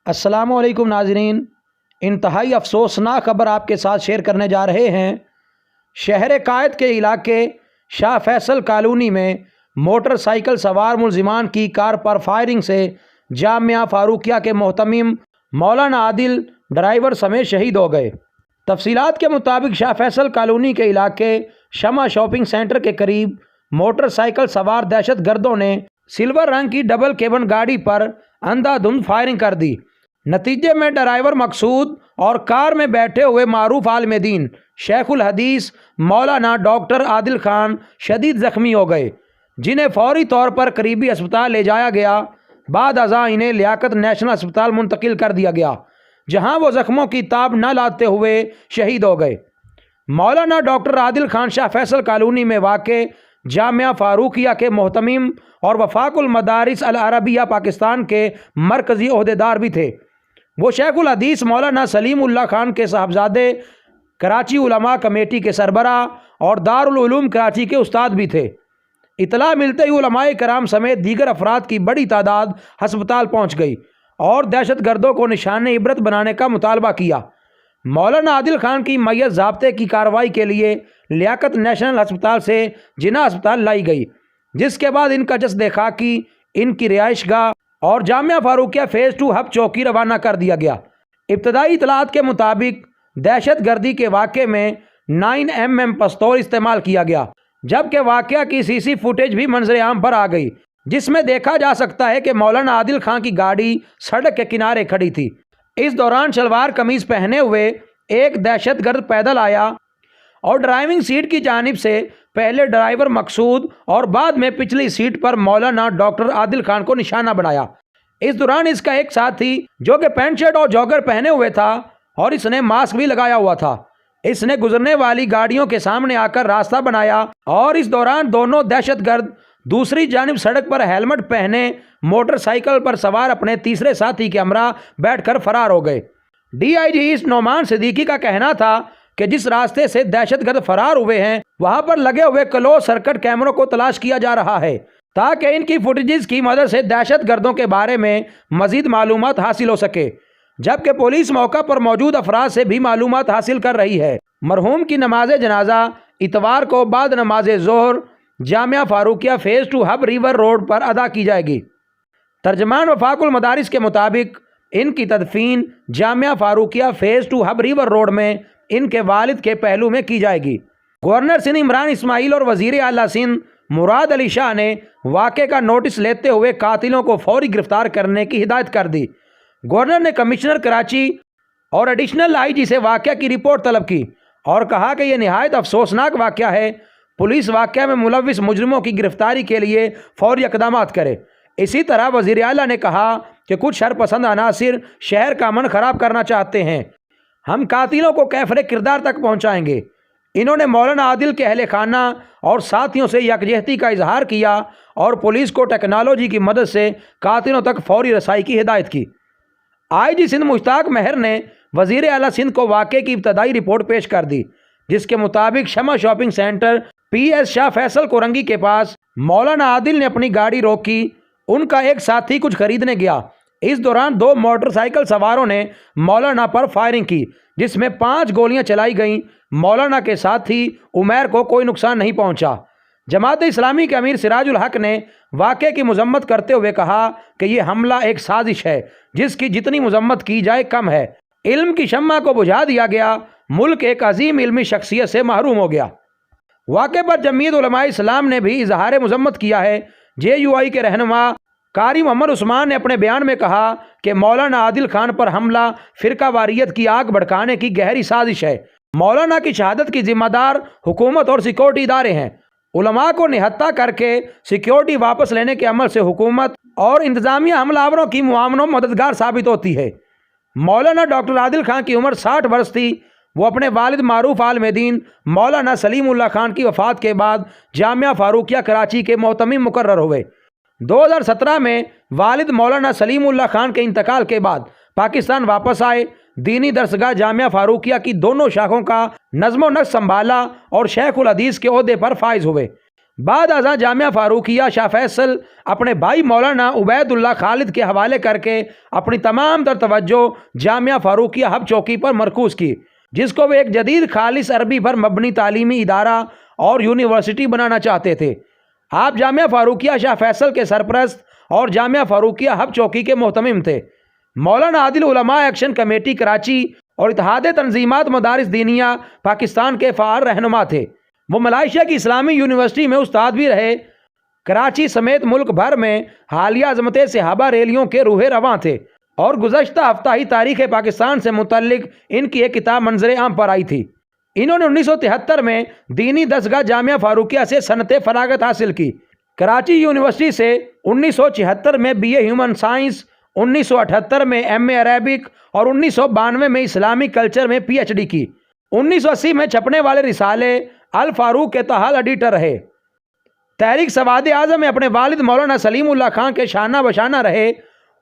السلام علیکم ناظرین، انتہائی افسوسناک خبر آپ کے ساتھ شیئر کرنے جا رہے ہیں۔ شہر قائد کے علاقے شاہ فیصل کالونی میں موٹر سائیکل سوار ملزمان کی کار پر فائرنگ سے جامعہ فاروقیہ کے محتمم مولانا عادل ڈرائیور سمیت شہید ہو گئے۔ تفصیلات کے مطابق شاہ فیصل کالونی کے علاقے شمع شاپنگ سینٹر کے قریب موٹر سائیکل سوار دہشت گردوں نے سلور رنگ کی ڈبل کیبن گاڑی پر اندھا دھند فائرنگ کر دی۔ نتیجے میں ڈرائیور مقصود اور کار میں بیٹھے ہوئے معروف عالم دین شیخ الحدیث مولانا ڈاکٹر عادل خان شدید زخمی ہو گئے، جنہیں فوری طور پر قریبی اسپتال لے جایا گیا۔ بعد ازاں انہیں لیاقت نیشنل اسپتال منتقل کر دیا گیا، جہاں وہ زخموں کی تاب نہ لاتے ہوئے شہید ہو گئے۔ مولانا ڈاکٹر عادل خان شاہ فیصل کالونی میں واقع جامعہ فاروقیہ کے محتمم اور وفاق المدارس العربیہ پاکستان کے مرکزی عہدیدار بھی تھے۔ وہ شیخ الحدیث مولانا سلیم اللہ خان کے صاحبزادے، کراچی علماء کمیٹی کے سربراہ اور دارالعلوم کراچی کے استاد بھی تھے۔ اطلاع ملتے ہی علماء کرام سمیت دیگر افراد کی بڑی تعداد ہسپتال پہنچ گئی اور دہشت گردوں کو نشان عبرت بنانے کا مطالبہ کیا۔ مولانا عادل خان کی میت ضابطے کی کارروائی کے لیے لیاقت نیشنل ہسپتال سے جناح ہسپتال لائی گئی، جس کے بعد ان کا جسد خاکی ان کی رہائش گاہ اور جامعہ فاروقیہ فیز 2 ہب چوکی روانہ کر دیا گیا۔ ابتدائی اطلاعات کے مطابق دہشت گردی کے واقعے میں 9mm پستول استعمال کیا گیا، جبکہ واقعہ کی CC فوٹیج بھی منظر عام پر آ گئی، جس میں دیکھا جا سکتا ہے کہ مولانا عادل خان کی گاڑی سڑک کے کنارے کھڑی تھی۔ اس دوران شلوار قمیض پہنے ہوئے ایک دہشت گرد پیدل آیا اور ڈرائیونگ سیٹ کی جانب سے پہلے ڈرائیور مقصود اور بعد میں پچھلی سیٹ پر مولانا ڈاکٹر عادل خان کو نشانہ بنایا۔ اس دوران اس کا ایک ساتھی جو کہ پینٹ شرٹ اور جاگر پہنے ہوئے تھا اور اس نے ماسک بھی لگایا ہوا تھا، اس نے گزرنے والی گاڑیوں کے سامنے آ کر راستہ بنایا اور اس دوران دونوں دہشت گرد دوسری جانب سڑک پر ہیلمٹ پہنے موٹر سائیکل پر سوار اپنے تیسرے ساتھی کے ہمراہ بیٹھ کر فرار ہو گئے۔ DIG ایسٹ نعمان صدیقی کا کہنا تھا کہ جس راستے سے دہشت گرد فرار ہوئے ہیں وہاں پر لگے ہوئے کلوز سرکٹ کیمروں کو تلاش کیا جا رہا ہے، تاکہ ان کی فوٹیجز کی مدد سے دہشت گردوں کے بارے میں مزید معلومات حاصل ہو سکے، جبکہ پولیس موقع پر موجود افراد سے بھی معلومات حاصل کر رہی ہے۔ مرحوم کی نماز جنازہ اتوار کو بعد نماز ظہر Jamia Farooqia phase 2 Hub River Road پر ادا کی جائے گی۔ ترجمان وفاق المدارس کے مطابق ان کی تدفین Jamia Farooqia phase 2 Hub River Road میں ان کے والد کے پہلو میں کی جائے گی۔ گورنر سندھ عمران اسماعیل اور وزیر اعلیٰ سندھ مراد علی شاہ نے واقعے کا نوٹس لیتے ہوئے قاتلوں کو فوری گرفتار کرنے کی ہدایت کر دی۔ گورنر نے کمشنر کراچی اور ایڈیشنل IG سے واقعہ کی رپورٹ طلب کی اور کہا کہ یہ نہایت افسوسناک واقعہ ہے، پولیس واقعہ میں ملوث مجرموں کی گرفتاری کے لیے فوری اقدامات کرے۔ اسی طرح وزیر اعلیٰ نے کہا کہ کچھ شرپسند عناصر شہر کا امن خراب کرنا چاہتے ہیں، ہم قاتلوں کو کیفر کردار تک پہنچائیں گے۔ انہوں نے مولانا عادل کے اہل خانہ اور ساتھیوں سے یکجہتی کا اظہار کیا اور پولیس کو ٹیکنالوجی کی مدد سے قاتلوں تک فوری رسائی کی ہدایت کی۔ IG سندھ مشتاق مہر نے وزیر اعلیٰ سندھ کو واقعے کی ابتدائی رپورٹ پیش کر دی، جس کے مطابق شمع شاپنگ سینٹر PS شاہ فیصل کورنگی کے پاس مولانا عادل نے اپنی گاڑی روکی، ان کا ایک ساتھی کچھ خریدنے گیا۔ اس دوران 2 موٹر سائیکل سواروں نے مولانا پر فائرنگ کی، جس میں 5 گولیاں چلائی گئیں۔ مولانا کے ساتھی عمیر کو کوئی نقصان نہیں پہنچا۔ جماعت اسلامی کے امیر سراج الحق نے واقعے کی مذمت کرتے ہوئے کہا کہ یہ حملہ ایک سازش ہے، جس کی جتنی مذمت کی جائے کم ہے۔ علم کی شمع کو بجھا دیا گیا، ملک ایک عظیم علمی شخصیت سے محروم ہو گیا۔ واقعے پر جمعیت علماء اسلام نے بھی اظہار مذمت کیا ہے۔ JUI کے رہنما قاری محمد عثمان نے اپنے بیان میں کہا کہ مولانا عادل خان پر حملہ فرقہ واریت کی آگ بھڑکانے کی گہری سازش ہے۔ مولانا کی شہادت کی ذمہ دار حکومت اور سیکورٹی ادارے ہیں۔ علماء کو نہتہ کر کے سیکورٹی واپس لینے کے عمل سے حکومت اور انتظامیہ حملہ آوروں کی معاونوں مددگار ثابت ہوتی ہے۔ مولانا ڈاکٹر عادل خان کی عمر 60 برس تھی۔ وہ اپنے والد معروف عالم دین مولانا سلیم اللہ خان کی وفات کے بعد جامعہ فاروقیہ کراچی کے محتمم مقرر ہوئے۔ 2017 میں والد مولانا سلیم اللہ خان کے انتقال کے بعد پاکستان واپس آئے، دینی درسگاہ جامعہ فاروقیہ کی دونوں شاخوں کا نظم و نسق سنبھالا اور شیخ الحدیث کے عہدے پر فائز ہوئے۔ بعد ازاں جامعہ فاروقیہ شاہ فیصل اپنے بھائی مولانا عبید اللہ خالد کے حوالے کر کے اپنی تمام تر توجہ جامعہ فاروقیہ ہب چوکی پر مرکوز کی، جس کو وہ ایک جدید خالص عربی پر مبنی تعلیمی ادارہ اور یونیورسٹی بنانا چاہتے تھے۔ آپ جامعہ فاروقیہ شاہ فیصل کے سرپرست اور جامعہ فاروقیہ ہب چوکی کے محتمم تھے۔ مولانا عادل علماء ایکشن کمیٹی کراچی اور اتحاد تنظیمات مدارس دینیہ پاکستان کے فعال رہنما تھے۔ وہ ملائیشیا کی اسلامی یونیورسٹی میں استاد بھی رہے۔ کراچی سمیت ملک بھر میں حالیہ عظمت صحابہ ریلیوں کے روح رواں تھے اور گزشتہ ہفتہ ہی تاریخ پاکستان سے متعلق ان کی ایک کتاب منظر عام پر آئی تھی۔ انہوں نے 1973 میں دینی دستگاہ جامعہ فاروقیہ سے صنعت فراغت حاصل کی۔ کراچی یونیورسٹی سے 1976 میں BA ہیومن سائنس، 1978 میں MA عربک اور 1992 میں اسلامی کلچر میں PhD کی۔ 1980 میں چھپنے والے رسالے الفاروق کے تحال ایڈیٹر رہے۔ تحریک سواد اعظم میں اپنے والد مولانا سلیم اللہ خان کے شانہ بشانہ رہے۔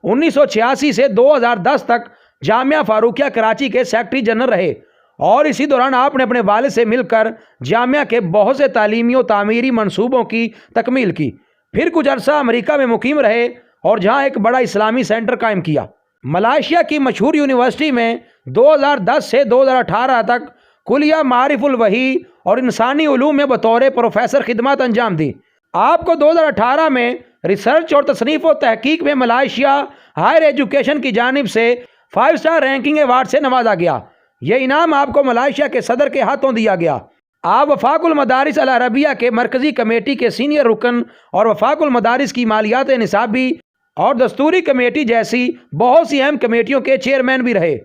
1986 سے 2010 تک جامعہ فاروقیہ کراچی کے سیکرٹری جنرل رہے اور اسی دوران آپ نے اپنے والد سے مل کر جامعہ کے بہت سے تعلیمی و تعمیری منصوبوں کی تکمیل کی۔ پھر کچھ عرصہ امریکہ میں مقیم رہے اور جہاں ایک بڑا اسلامی سینٹر قائم کیا۔ ملائیشیا کی مشہور یونیورسٹی میں 2010 سے 2018 تک کلیہ معارف الوحی اور انسانی علوم میں بطور پروفیسر خدمات انجام دی۔ آپ کو 2018 میں ریسرچ اور تصنیف و تحقیق میں ملائیشیا ہائر ایجوکیشن کی جانب سے 5 اسٹار رینکنگ ایوارڈ سے نوازا گیا۔ یہ انعام آپ کو ملائیشیا کے صدر کے ہاتھوں دیا گیا۔ آپ وفاق المدارس العربیہ کے مرکزی کمیٹی کے سینئر رکن اور وفاق المدارس کی مالیات نصابی اور دستوری کمیٹی جیسی بہت سی اہم کمیٹیوں کے چیئرمین بھی رہے۔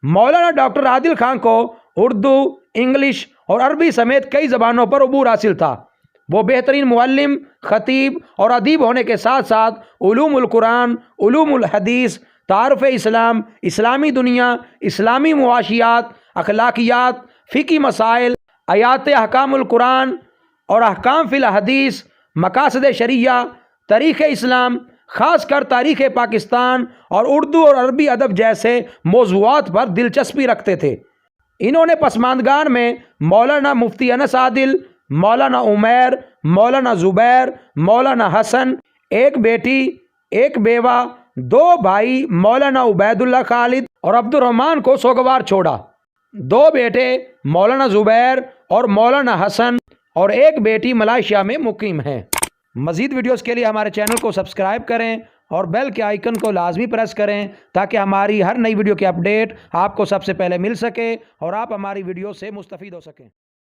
مولانا ڈاکٹر عادل خان کو اردو، انگلش اور عربی سمیت کئی زبانوں پر عبور حاصل تھا۔ وہ بہترین معلم، خطیب اور ادیب ہونے کے ساتھ ساتھ علوم القرآن، علوم الحدیث، تعارف اسلام، اسلامی دنیا، اسلامی معاشیات، اخلاقیات، فقہی مسائل، آیات احکام القرآن اور احکام فی الحدیث، مقاصد شریعہ، تاریخ اسلام، خاص کر تاریخ پاکستان اور اردو اور عربی ادب جیسے موضوعات پر دلچسپی رکھتے تھے۔ انہوں نے پسماندگان میں مولانا مفتی انس عادل، مولانا عمیر، مولانا زبیر، مولانا حسن، ایک بیٹی، ایک بیوہ، 2 بھائی مولانا عبید اللہ خالد اور عبد الرحمن کو سوگوار چھوڑا۔ 2 بیٹے مولانا زبیر اور مولانا حسن اور ایک بیٹی ملائیشیا میں مقیم ہیں۔ مزید ویڈیوز کے لیے ہمارے چینل کو سبسکرائب کریں اور بیل کے آئیکن کو لازمی پریس کریں تاکہ ہماری ہر نئی ویڈیو کی اپڈیٹ آپ کو سب سے پہلے مل سکے اور آپ ہماری ویڈیو سے مستفید ہو سکیں۔